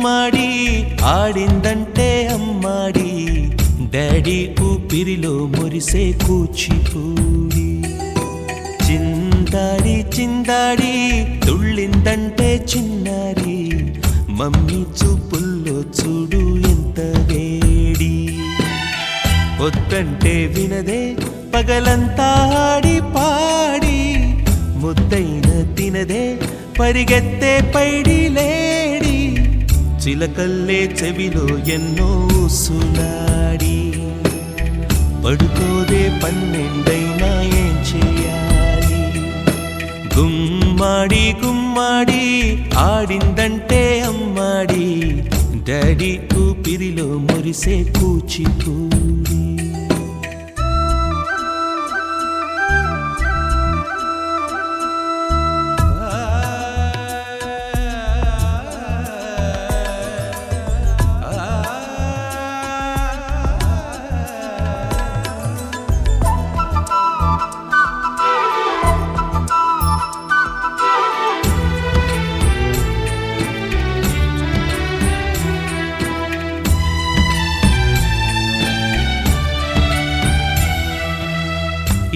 గుమ్మాడి ఆడిందంటే అమ్మాడి డాడీ ఊపిరిలో మురిసే కూచిపూడి చిందాడి చిందాడి తుళ్ళిందంటే చిన్నారి మమ్మీ చూపుల్లో చూడు ఎంత వేడి వద్దంటే వినదే పగలంతా ఆడి పాడి ముద్దైన తినదే పరిగెత్తే పైడి లేడి చిలకల్లే చెవిలో ఎన్నో సులాడి పడుకోదే పన్నెండైనా ఏం చేయాలి గుమ్మాడి గుమ్మాడి ఆడిందంటే అమ్మాడి డాడీ ఊపిరిలో మురిసే కూచిపూడి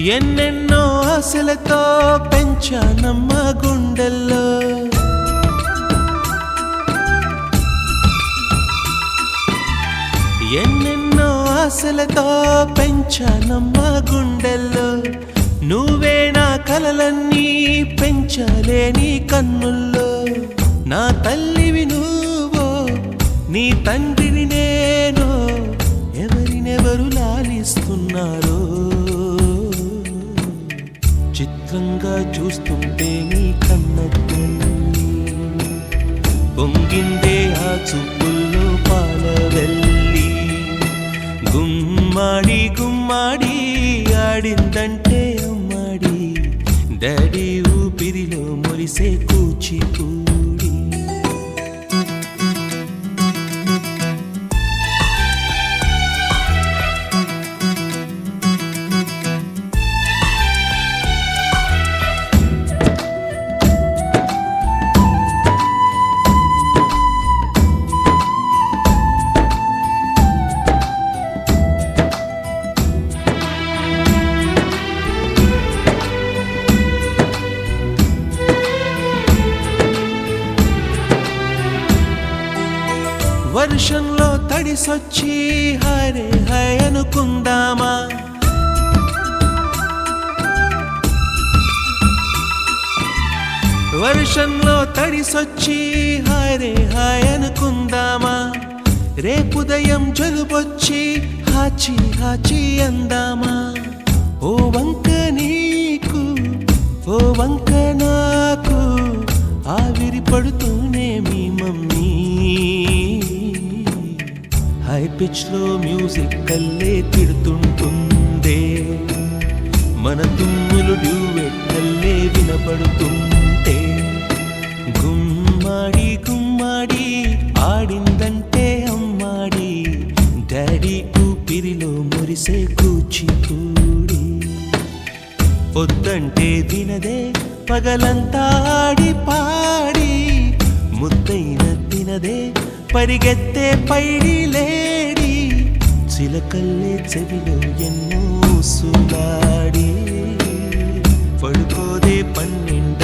ఎన్నెన్నో ఆశలతో పెంచానమ్మ గుండెల్లో ఎన్నెన్నో ఆశలతో పెంచానమ్మ గుండెల్లో నువ్వే నా కలలన్నీ పెంచాలే నీ కన్నుల్లో నా తల్లివి నువ్వో నీ తండ్రిని నేను ఎవరినెవరు లాలిస్తున్నారో చిత్రంగా చూస్తుంటే నీ కన్నట్టు పొంగిందే ఆ చూపుల్లో పాలవెల్లి గుమ్మాడి గుమ్మాడి ఆడిందంటే అమ్మాడి డాడీ ఊపిరిలో మురిసే కూచిపూడి వర్షంలో తడిసొచ్చి హరే హై అనుకుందామా వర్షంలో తడిసొచ్చి హరే హై అనుకుందామా రేపుదయం జలుబొచ్చి హాచి హాచి అందామా ఓ వంక నీకు ఓ వంక నాకు ఆవిరి పడుతూనే మీ మమ్మీ హై పిచ్ లో మ్యూజిక్ కల్లే తిడుతుంటుందే మన తుమ్ములు డ్యూయెట్ కల్లే వినపడుతుంటే గుమ్మాడి గుమ్మాడి ఆడిందంటే అమ్మాడి డాడీ ఊపిరిలో మురిసే కూచిపూడి వద్దంటే వినదే పగలంతా ఆడి పాడి ముద్దైన తినదే పరిగెత్తే పైడి లేడి చిలకల్లే చెవిలో ఎన్నో సులాడి పడుకోదే పన్నెండ